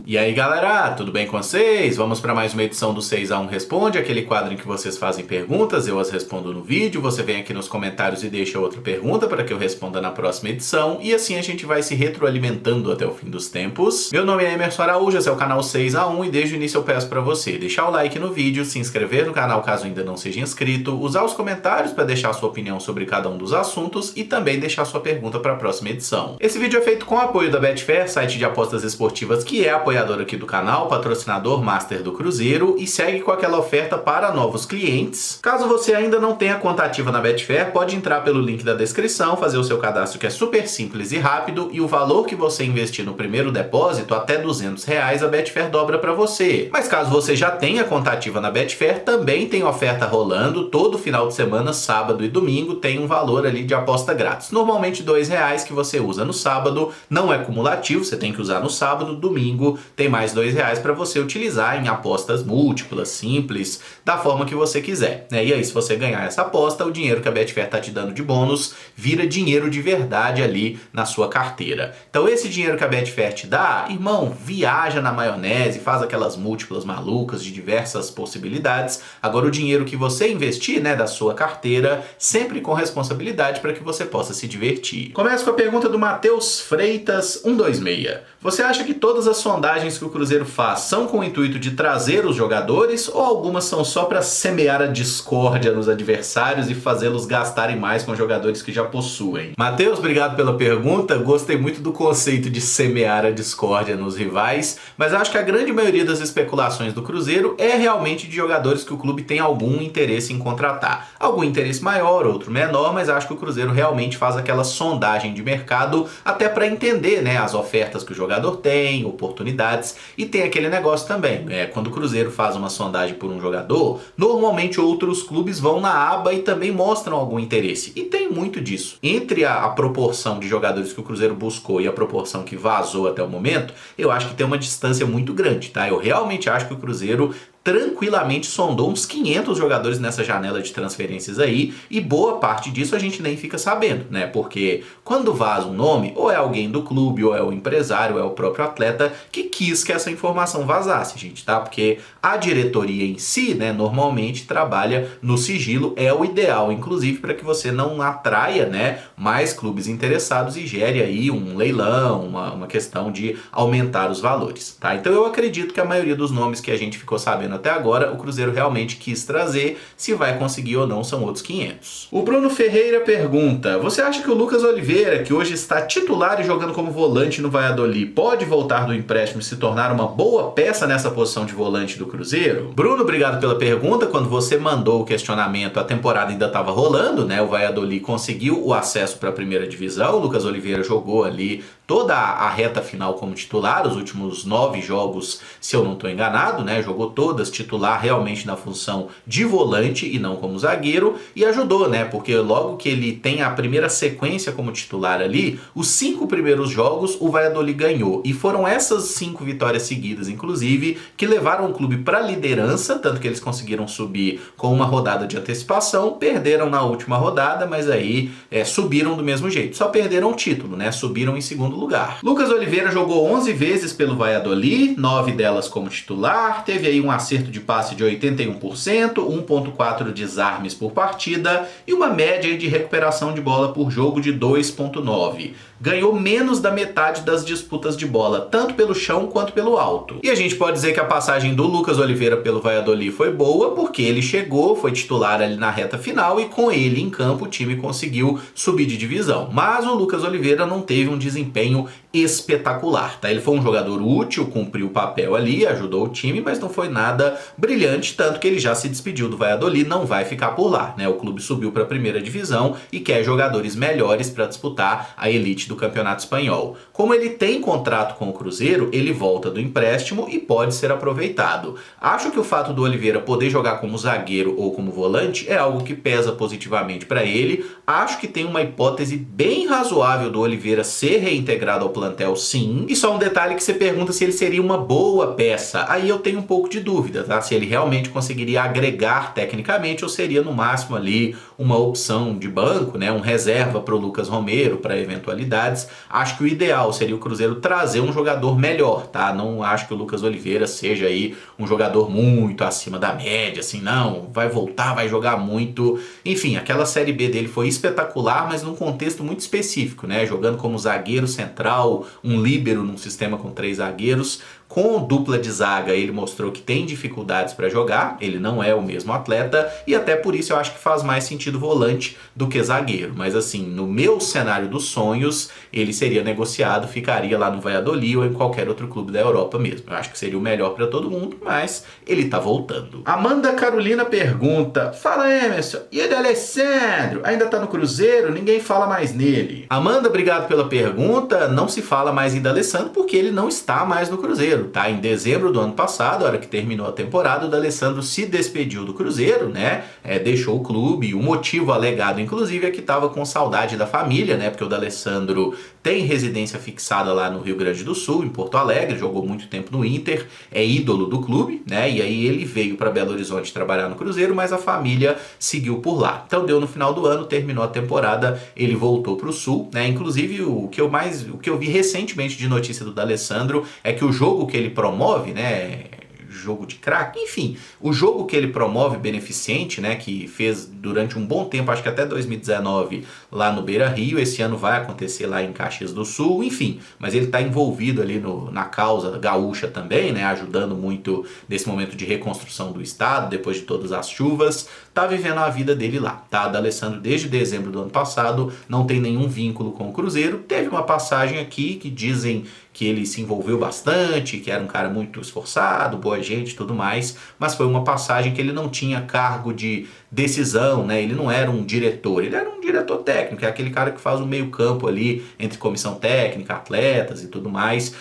E aí galera, tudo bem com vocês? Vamos para mais uma edição do 6x1 Responde, aquele quadro em que vocês fazem perguntas, eu as respondo no vídeo, você vem aqui nos comentários e deixa outra pergunta para que eu responda na próxima edição, e assim a gente vai se retroalimentando até o fim dos tempos. Meu nome é Emerson Araújo, esse é o canal 6x1 e desde o início eu peço para você deixar o like no vídeo, se inscrever no canal caso ainda não seja inscrito, usar os comentários para deixar sua opinião sobre cada um dos assuntos e também deixar sua pergunta para a próxima edição. Esse vídeo é feito com o apoio da Betfair, site de apostas esportivas que é apoiador aqui do canal, patrocinador master do Cruzeiro e segue com aquela oferta para novos clientes. Caso você ainda não tenha conta ativa na Betfair, pode entrar pelo link da descrição, fazer o seu cadastro que é super simples e rápido e o valor que você investir no primeiro depósito, até R$200, a Betfair dobra para você. Mas caso você já tenha conta ativa na Betfair, também tem oferta rolando, todo final de semana, sábado e domingo, tem um valor ali de aposta grátis. Normalmente R$2 que você usa no sábado, não é cumulativo, você tem que usar no sábado, domingo tem mais R$2 para você utilizar em apostas múltiplas, simples, da forma que você quiser, né? E aí, se você ganhar essa aposta, o dinheiro que a Betfair tá te dando de bônus vira dinheiro de verdade ali na sua carteira. Então esse dinheiro que a Betfair te dá, irmão, viaja na maionese, faz aquelas múltiplas malucas de diversas possibilidades. Agora o dinheiro que você investir, né, da sua carteira, sempre com responsabilidade para que você possa se divertir. Começo com a pergunta do Matheus Freitas 126. Você acha que todas as sondagens que o Cruzeiro faz são com o intuito de trazer os jogadores ou algumas são só para semear a discórdia nos adversários e fazê-los gastarem mais com jogadores que já possuem? Matheus, obrigado pela pergunta. Gostei muito do conceito de semear a discórdia nos rivais, mas acho que a grande maioria das especulações do Cruzeiro é realmente de jogadores que o clube tem algum interesse em contratar. Algum interesse maior, outro menor, mas acho que o Cruzeiro realmente faz aquela sondagem de mercado até para entender, né, as ofertas que o jogador tem, oportunidades, e tem aquele negócio também, quando o Cruzeiro faz uma sondagem por um jogador, normalmente outros clubes vão na aba e também mostram algum interesse, e tem muito disso. Entre a proporção de jogadores que o Cruzeiro buscou e a proporção que vazou até o momento, eu acho que tem uma distância muito grande, tá? Eu realmente acho que o Cruzeiro tranquilamente sondou uns 500 jogadores nessa janela de transferências aí, e boa parte disso a gente nem fica sabendo, né? Porque quando vaza um nome, ou é alguém do clube, ou é o empresário, ou é o próprio atleta que quis que essa informação vazasse, gente, tá? Porque a diretoria em si, né, normalmente trabalha no sigilo, é o ideal, inclusive, para que você não atraia, né, mais clubes interessados e gere aí um leilão, uma questão de aumentar os valores, tá? Então eu acredito que a maioria dos nomes que a gente ficou sabendo até agora, o Cruzeiro realmente quis trazer. Se vai conseguir ou não, são outros 500. O Bruno Ferreira pergunta: você acha que o Lucas Oliveira, que hoje está titular e jogando como volante no Valladolid, pode voltar do empréstimo e se tornar uma boa peça nessa posição de volante do Cruzeiro? Bruno, obrigado pela pergunta. Quando você mandou o questionamento, a temporada ainda estava rolando, né? O Valladolid conseguiu o acesso para a primeira divisão. O Lucas Oliveira jogou ali toda a reta final como titular, os últimos 9 jogos, se eu não estou enganado, né? Jogou todas titular realmente na função de volante e não como zagueiro, e ajudou, né? Porque logo que ele tem a primeira sequência como titular ali, os 5 primeiros jogos o Valladolid ganhou, e foram essas 5 vitórias seguidas, inclusive, que levaram o clube para a liderança, tanto que eles conseguiram subir com uma rodada de antecipação, perderam na última rodada, mas aí subiram do mesmo jeito, só perderam o título, né? Subiram em segundo lugar. Lucas Oliveira jogou 11 vezes pelo Valladolid, 9 delas como titular, teve aí um acerto de passe de 81%, 1.4 desarmes por partida e uma média de recuperação de bola por jogo de 2.9. Ganhou menos da metade das disputas de bola, tanto pelo chão quanto pelo alto. E a gente pode dizer que a passagem do Lucas Oliveira pelo Valladolid foi boa, porque ele chegou, foi titular ali na reta final e com ele em campo o time conseguiu subir de divisão. Mas o Lucas Oliveira não teve um desempenho espetacular, tá? Ele foi um jogador útil, cumpriu o papel ali, ajudou o time, mas não foi nada brilhante, tanto que ele já se despediu do Valladolid, não vai ficar por lá, né? O clube subiu para a primeira divisão e quer jogadores melhores para disputar a elite do Campeonato Espanhol. Como ele tem contrato com o Cruzeiro, ele volta do empréstimo e pode ser aproveitado. Acho que o fato do Oliveira poder jogar como zagueiro ou como volante é algo que pesa positivamente para ele. Acho que tem uma hipótese bem razoável do Oliveira ser reintegrado ao plantel, sim. E só um detalhe que você pergunta se ele seria uma boa peça. Aí eu tenho um pouco de dúvida, tá? Se ele realmente conseguiria agregar tecnicamente ou seria no máximo ali uma opção de banco, né? Um reserva para o Lucas Romero para eventualidade. possibilidades. Acho que o ideal seria o Cruzeiro trazer um jogador melhor, tá? Não acho que o Lucas Oliveira seja aí um jogador muito acima da média, assim, não, vai voltar, vai jogar muito. Enfim, aquela Série B dele foi espetacular, mas num contexto muito específico, né? Jogando como zagueiro central, um líbero num sistema com 3 zagueiros. Com dupla de zaga ele mostrou que tem dificuldades para jogar, ele não é o mesmo atleta e até por isso eu acho que faz mais sentido volante do que zagueiro. Mas assim, no meu cenário dos sonhos, ele seria negociado, ficaria lá no Valladolid ou em qualquer outro clube da Europa mesmo. Eu acho que seria o melhor para todo mundo, mas ele tá voltando. Amanda Carolina pergunta: fala Emerson, e ele Alessandro? Ainda tá no Cruzeiro? Ninguém fala mais nele. Amanda, obrigado pela pergunta. Não se fala mais em D'Alessandro porque ele não está mais no Cruzeiro. Tá? Em dezembro do ano passado, a hora que terminou a temporada, o D'Alessandro se despediu do Cruzeiro, né? Deixou o clube. O motivo alegado, inclusive, é que estava com saudade da família, né? Porque o D'Alessandro tem residência fixada lá no Rio Grande do Sul, em Porto Alegre, jogou muito tempo no Inter, é ídolo do clube, né? E aí ele veio para Belo Horizonte trabalhar no Cruzeiro, mas a família seguiu por lá. Então deu no final do ano, terminou a temporada, ele voltou para o Sul, né? Inclusive o que eu vi recentemente de notícia do D'Alessandro é que o jogo que ele promove, né, jogo de craque, enfim, o jogo que ele promove beneficente, né, que fez durante um bom tempo, acho que até 2019 lá no Beira-Rio, esse ano vai acontecer lá em Caxias do Sul, enfim, mas ele está envolvido ali na causa gaúcha também, né, ajudando muito nesse momento de reconstrução do estado, depois de todas as chuvas, tá vivendo a vida dele lá, tá? D'Alessandro desde dezembro do ano passado não tem nenhum vínculo com o Cruzeiro, teve uma passagem aqui que dizem que ele se envolveu bastante, que era um cara muito esforçado, boa gente e tudo mais, mas foi uma passagem que ele não tinha cargo de decisão, né? Ele não era um diretor, ele era um diretor técnico, é aquele cara que faz o meio campo ali entre comissão técnica, atletas e tudo mais,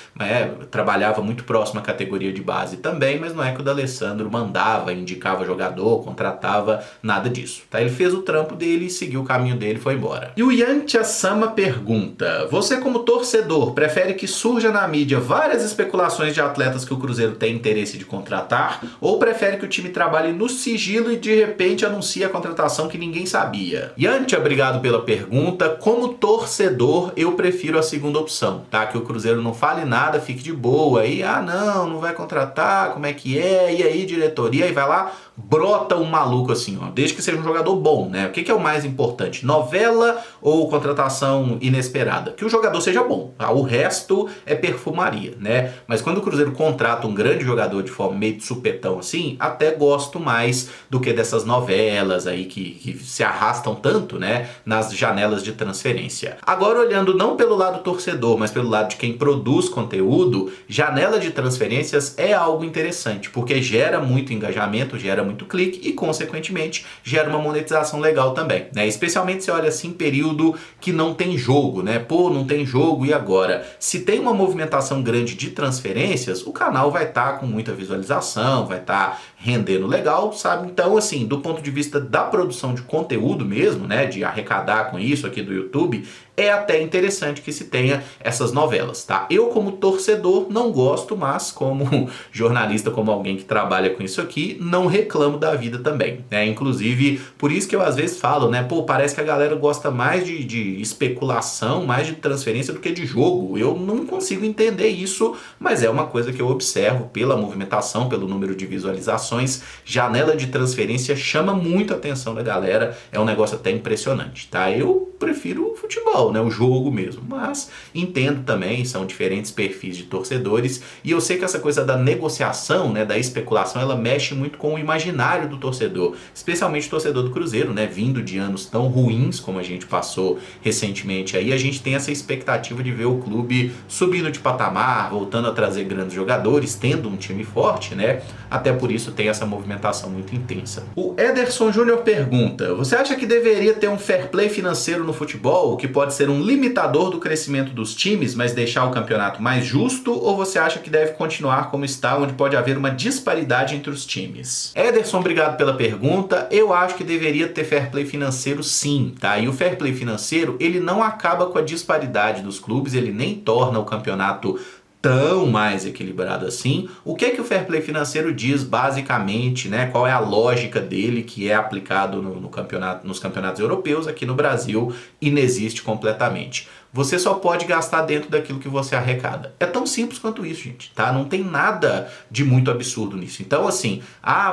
trabalhava muito próximo à categoria de base também, mas não é que o D'Alessandro mandava, indicava jogador, contratava, nada disso, tá? Ele fez o trampo dele, seguiu o caminho dele e foi embora. E o Yantia Sama pergunta: você como torcedor prefere que surja na mídia várias especulações de atletas que o Cruzeiro tem interesse de contratar, ou prefere que o time trabalhe no sigilo e de repente anuncie a contratação que ninguém sabia? Yantia, obrigado pela pergunta. Como torcedor, eu prefiro a segunda opção, tá? Que o Cruzeiro não fale nada, fique de boa, e não vai contratar, como é que é, e aí diretoria, e vai lá, brota um maluco assim, ó, desde que seja um jogador bom, né? O que é o mais importante? Novela ou contratação inesperada? Que o jogador seja bom, tá? O resto é perfumaria, né? Mas quando o Cruzeiro contrata um grande jogador de forma meio de supetão assim, até gosto mais do que dessas novelas aí que se arrastam tanto, né, nas janelas de transferência. Agora, olhando não pelo lado torcedor, mas pelo lado de quem produz conteúdo, janela de transferências é algo interessante, porque gera muito engajamento, gera muito clique e, consequentemente, gera uma monetização legal também, né? Especialmente se olha assim, período que não tem jogo, né? Pô, não tem jogo, e agora? Se tem uma movimentação grande de transferências, o canal vai estar com muita visualização, vai estar rendendo legal, sabe? Então, assim, do ponto de vista da produção de conteúdo mesmo, né, de arrecadar com isso aqui do YouTube, é até interessante que se tenha essas novelas, tá? Eu, como torcedor, não gosto, mas como jornalista, como alguém que trabalha com isso aqui, não reclamo da vida também, né? Inclusive, por isso que eu às vezes falo, né? Pô, parece que a galera gosta mais de especulação, mais de transferência do que de jogo. Eu não consigo entender isso, mas é uma coisa que eu observo pela movimentação, pelo número de visualizações. Janela de transferência chama muito a atenção da galera, é um negócio até impressionante, tá? Eu prefiro o futebol, né, o jogo mesmo, mas entendo também, são diferentes perfis de torcedores, e eu sei que essa coisa da negociação, né, da especulação, ela mexe muito com o imaginário do torcedor, especialmente o torcedor do Cruzeiro, né, vindo de anos tão ruins como a gente passou recentemente aí, a gente tem essa expectativa de ver o clube subindo de patamar, voltando a trazer grandes jogadores, tendo um time forte, né, até por isso tem essa movimentação muito intensa. O Ederson Júnior pergunta: você acha que deveria ter um fair play financeiro no futebol, que pode ser um limitador do crescimento dos times, mas deixar o campeonato mais justo, ou você acha que deve continuar como está, onde pode haver uma disparidade entre os times? Ederson, obrigado pela pergunta. Eu acho que deveria ter fair play financeiro sim, tá? E o fair play financeiro, ele não acaba com a disparidade dos clubes, ele nem torna o campeonato tão mais equilibrado assim. O que é que o fair play financeiro diz basicamente, né? Qual é a lógica dele que é aplicado no campeonato, nos campeonatos europeus? Aqui no Brasil inexiste completamente. você só pode gastar dentro daquilo que você arrecada. É tão simples quanto isso, gente, tá? Não tem nada de muito absurdo nisso. Então, assim,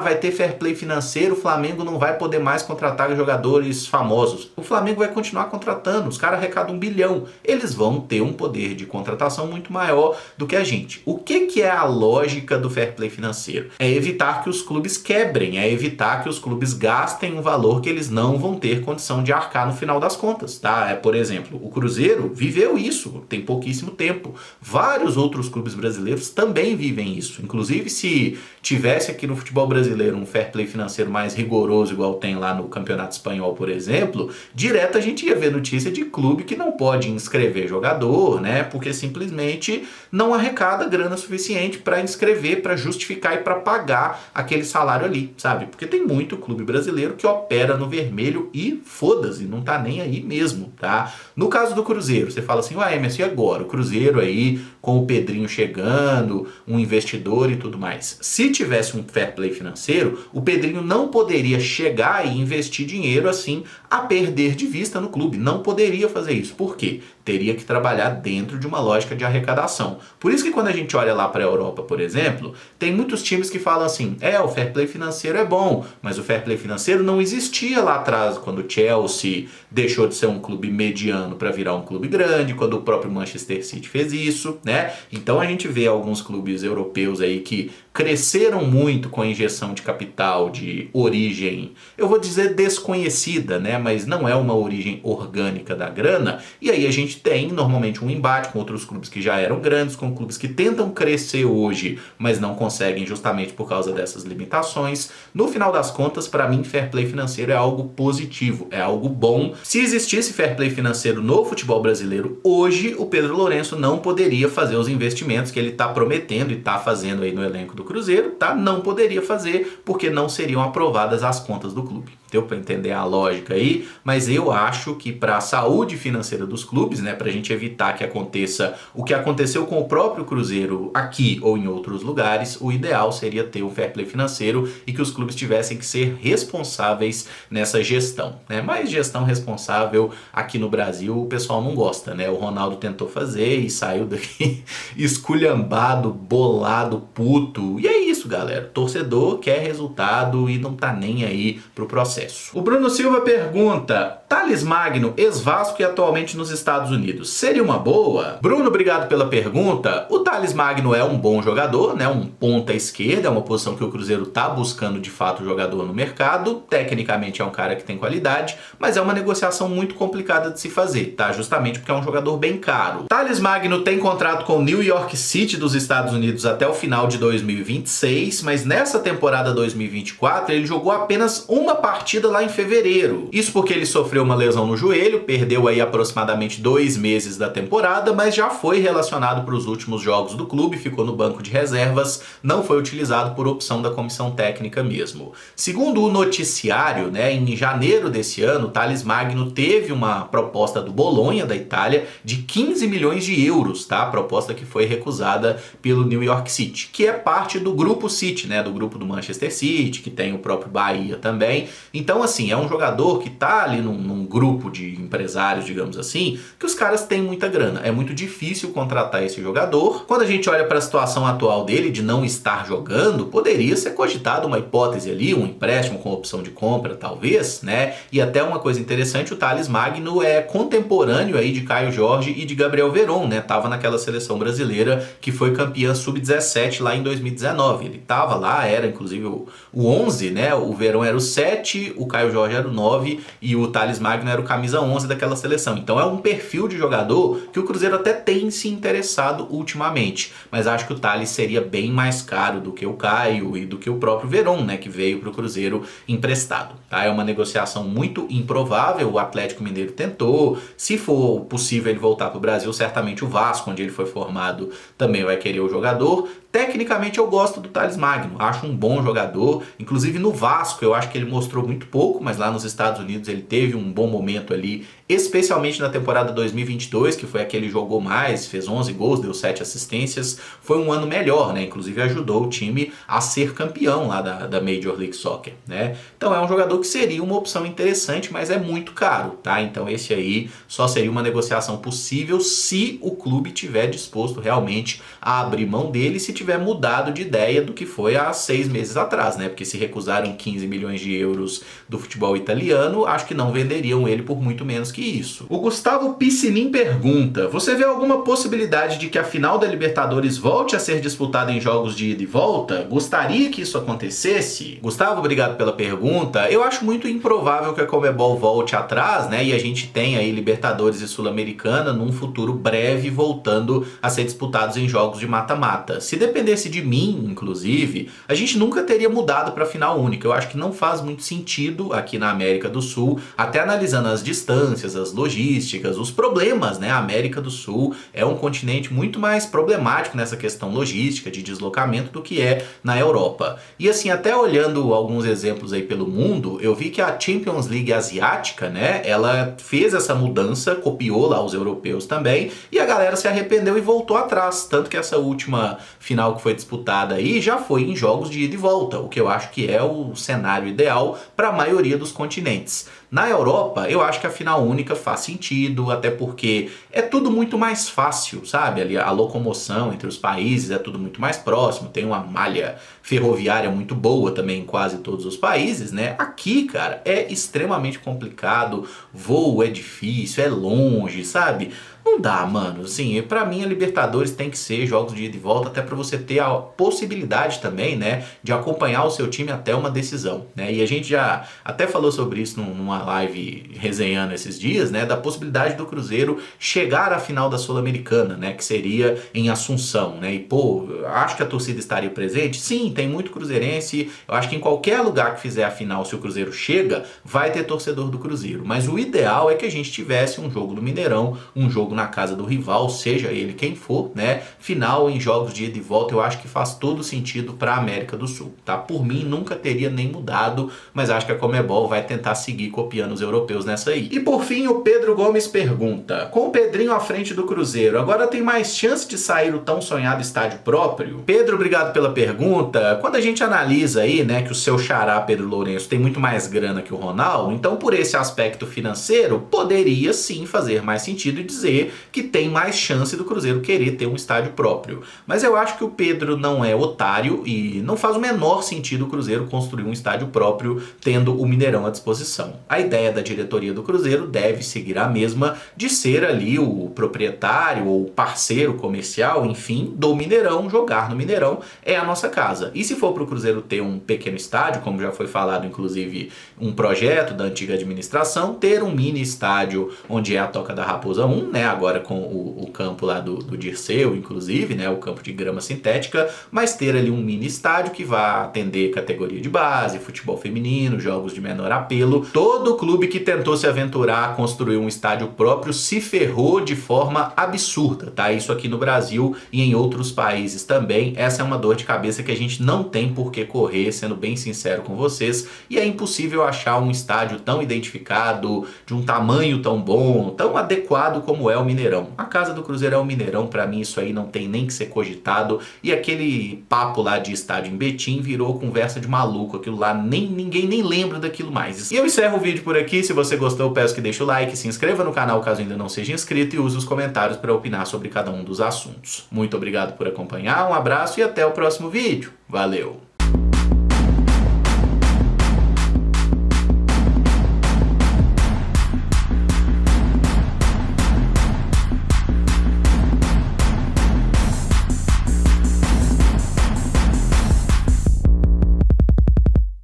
vai ter fair play financeiro, o Flamengo não vai poder mais contratar jogadores famosos. O Flamengo vai continuar contratando, os caras arrecadam 1 bilhão. Eles vão ter um poder de contratação muito maior do que a gente. O que é a lógica do fair play financeiro? É evitar que os clubes quebrem, é evitar que os clubes gastem um valor que eles não vão ter condição de arcar no final das contas, tá? Por exemplo, o Cruzeiro viveu isso, tem pouquíssimo tempo. Vários outros clubes brasileiros também vivem isso. Inclusive, se tivesse aqui no futebol brasileiro um fair play financeiro mais rigoroso, igual tem lá no Campeonato Espanhol, por exemplo, direto a gente ia ver notícia de clube que não pode inscrever jogador, né? Porque simplesmente não arrecada grana suficiente para inscrever, para justificar e para pagar aquele salário ali, sabe? Porque tem muito clube brasileiro que opera no vermelho e foda-se, não tá nem aí mesmo, tá? No caso do Cruzeiro, você fala assim, Emerson, e agora? O Cruzeiro aí, com o Pedrinho chegando, um investidor e tudo mais. Se tivesse um fair play financeiro, o Pedrinho não poderia chegar e investir dinheiro assim a perder de vista no clube. Não poderia fazer isso. Por quê? Teria que trabalhar dentro de uma lógica de arrecadação. Por isso que quando a gente olha lá para a Europa, por exemplo, tem muitos times que falam assim, o fair play financeiro é bom, mas o fair play financeiro não existia lá atrás, quando o Chelsea deixou de ser um clube mediano para virar um clube grande, quando o próprio Manchester City fez isso, né? Então a gente vê alguns clubes europeus aí que cresceram muito com a injeção de capital de origem, eu vou dizer desconhecida, né? Mas não é uma origem orgânica da grana, e aí a gente tem normalmente um embate com outros clubes que já eram grandes, com clubes que tentam crescer hoje, mas não conseguem justamente por causa dessas limitações. No final das contas, para mim, fair play financeiro é algo positivo, é algo bom. Se existisse fair play financeiro no futebol brasileiro, hoje o Pedro Lourenço não poderia fazer os investimentos que ele está prometendo e está fazendo aí no elenco do Cruzeiro, tá? Não poderia fazer porque não seriam aprovadas as contas do clube. Deu para entender a lógica aí, mas eu acho que para a saúde financeira dos clubes, né, para a gente evitar que aconteça o que aconteceu com o próprio Cruzeiro aqui ou em outros lugares, o ideal seria ter um fair play financeiro e que os clubes tivessem que ser responsáveis nessa gestão, né? Mas gestão responsável aqui no Brasil o pessoal não gosta, né? O Ronaldo tentou fazer e saiu daqui esculhambado, bolado, puto. E é isso, galera. O torcedor quer resultado e não tá nem aí pro processo. O Bruno Silva pergunta, Thales Magno, ex-Vasco e atualmente nos Estados Unidos, seria uma boa? Bruno, obrigado pela pergunta. O Thales Magno é um bom jogador, né? Um ponta esquerda, é uma posição que o Cruzeiro tá buscando de fato jogador no mercado. Tecnicamente é um cara que tem qualidade, mas é uma negociação muito complicada de se fazer, tá? Justamente porque é um jogador bem caro. Thales Magno tem contrato com o New York City dos Estados Unidos até o final de 2026, mas nessa temporada 2024 ele jogou apenas uma partida lá em fevereiro. Isso porque ele sofreu uma lesão no joelho, perdeu aí aproximadamente 2 meses da temporada, mas já foi relacionado para os últimos jogos do clube, ficou no banco de reservas, não foi utilizado por opção da comissão técnica mesmo. Segundo o noticiário, né, em janeiro desse ano, Thales Magno teve uma proposta do Bolonha, da Itália, de 15 milhões de euros, tá? Proposta que foi recusada pelo New York City, que é parte do grupo City, né, do grupo do Manchester City, que tem o próprio Bahia também. Então, assim, é um jogador que tá ali num grupo de empresários, digamos assim, que os caras têm muita grana. É muito difícil contratar esse jogador. Quando a gente olha para a situação atual dele, de não estar jogando, poderia ser cogitado uma hipótese ali, um empréstimo com opção de compra, talvez, né? E até uma coisa interessante, o Thales Magno é contemporâneo aí de Caio Jorge e de Gabriel Veron, né? Tava naquela seleção brasileira que foi campeã sub-17 lá em 2019. Ele tava lá, era inclusive o 11, né? O Veron era o 7, o Caio Jorge era o 9 e o Thales Magno era o camisa 11 daquela seleção. Então é um perfil de jogador que o Cruzeiro até tem se interessado ultimamente, mas acho que o Thales seria bem mais caro do que o Caio e do que o próprio Veron, né, que veio para o Cruzeiro emprestado. Tá? É uma negociação muito improvável, o Atlético Mineiro tentou, se for possível ele voltar para o Brasil, certamente o Vasco, onde ele foi formado, também vai querer o jogador. Tecnicamente eu gosto do Thales Thales Magno. Acho um bom jogador, inclusive no Vasco eu acho que ele mostrou muito pouco, mas lá nos Estados Unidos ele teve um bom momento ali, especialmente na temporada 2022, que foi a que ele jogou mais, fez 11 gols, deu 7 assistências, foi um ano melhor, né? Inclusive ajudou o time a ser campeão lá da Major League Soccer, né? Então é um jogador que seria uma opção interessante, mas é muito caro, tá? Então esse aí só seria uma negociação possível se o clube tiver disposto realmente a abrir mão dele, se tiver mudado de ideia do que foi há 6 meses atrás, né? Porque se recusaram 15 milhões de euros do futebol italiano, acho que não venderiam ele por muito menos que isso. O Gustavo Piscinin pergunta: você vê alguma possibilidade de que a final da Libertadores volte a ser disputada em jogos de ida e volta? Gostaria que isso acontecesse? Gustavo, obrigado pela pergunta. Eu acho muito improvável que a Conmebol volte atrás, né? E a gente tenha aí Libertadores e Sul-Americana num futuro breve voltando a ser disputados em jogos de mata-mata. Se dependesse de mim, inclusive, a gente nunca teria mudado para final única. Eu acho que não faz muito sentido aqui na América do Sul, até analisando as distâncias, as logísticas, os problemas, né? A América do Sul é um continente muito mais problemático nessa questão logística, de deslocamento, do que é na Europa. E assim, até olhando alguns exemplos aí pelo mundo, eu vi que a Champions League asiática, né? Ela fez essa mudança, copiou lá os europeus também, e a galera se arrependeu e voltou atrás. Tanto que essa última final que foi disputada aí já foi em jogos de ida e volta, o que eu acho que é o cenário ideal para a maioria dos continentes. Na Europa, eu acho que a final única faz sentido, até porque é tudo muito mais fácil, sabe? Ali a locomoção entre os países é tudo muito mais próximo, tem uma malha ferroviária muito boa também em quase todos os países, né? Aqui, cara, é extremamente complicado, voo é difícil, é longe, sabe? Não dá, mano. Assim, pra mim a Libertadores tem que ser jogos de ida e volta, até pra você ter a possibilidade também, né, de acompanhar o seu time até uma decisão, né? E a gente já até falou sobre isso numa live resenhando esses dias, né, da possibilidade do Cruzeiro chegar à final da Sul-Americana, né, que seria em Assunção, né? E pô, acho que a torcida estaria presente? Sim, tem muito cruzeirense. Eu acho que em qualquer lugar que fizer a final, se o Cruzeiro chega, vai ter torcedor do Cruzeiro. Mas o ideal é que a gente tivesse um jogo do Mineirão, um jogo na casa do rival, seja ele quem for, né? Final em jogos de ida e volta, eu acho que faz todo sentido para a América do Sul, tá? Por mim, nunca teria nem mudado, mas acho que a Conmebol vai tentar seguir copiando os europeus nessa aí. E por fim, o Pedro Gomes pergunta: com o Pedrinho à frente do Cruzeiro, agora tem mais chance de sair o tão sonhado estádio próprio? Pedro, obrigado pela pergunta. Quando a gente analisa aí, né, que o seu xará Pedro Lourenço tem muito mais grana que o Ronaldo, então por esse aspecto financeiro, poderia sim fazer mais sentido e dizer que tem mais chance do Cruzeiro querer ter um estádio próprio. Mas eu acho que o Pedro não é otário e não faz o menor sentido o Cruzeiro construir um estádio próprio tendo o Mineirão à disposição. A ideia da diretoria do Cruzeiro deve seguir a mesma, de ser ali o proprietário ou parceiro comercial, enfim, do Mineirão. Jogar no Mineirão é a nossa casa. E se for para o Cruzeiro ter um pequeno estádio, como já foi falado inclusive um projeto da antiga administração, ter um mini estádio onde é a Toca da Raposa 1, né, agora com o campo lá do Dirceu, inclusive, né, o campo de grama sintética, mas ter ali um mini estádio que vá atender categoria de base, futebol feminino, jogos de menor apelo. Todo clube que tentou se aventurar a construir um estádio próprio se ferrou de forma absurda, tá? Isso aqui no Brasil e em outros países também. Essa é uma dor de cabeça que a gente não tem por que correr, sendo bem sincero com vocês, e é impossível achar um estádio tão identificado, de um tamanho tão bom, tão adequado como é o Mineirão. A casa do Cruzeiro é o Mineirão, pra mim isso aí não tem nem que ser cogitado, e aquele papo lá de estádio em Betim virou conversa de maluco, aquilo lá ninguém nem lembra daquilo mais. E eu encerro o vídeo por aqui. Se você gostou, peço que deixe o like, se inscreva no canal caso ainda não seja inscrito e use os comentários para opinar sobre cada um dos assuntos. Muito obrigado por acompanhar, um abraço e até o próximo vídeo. Valeu!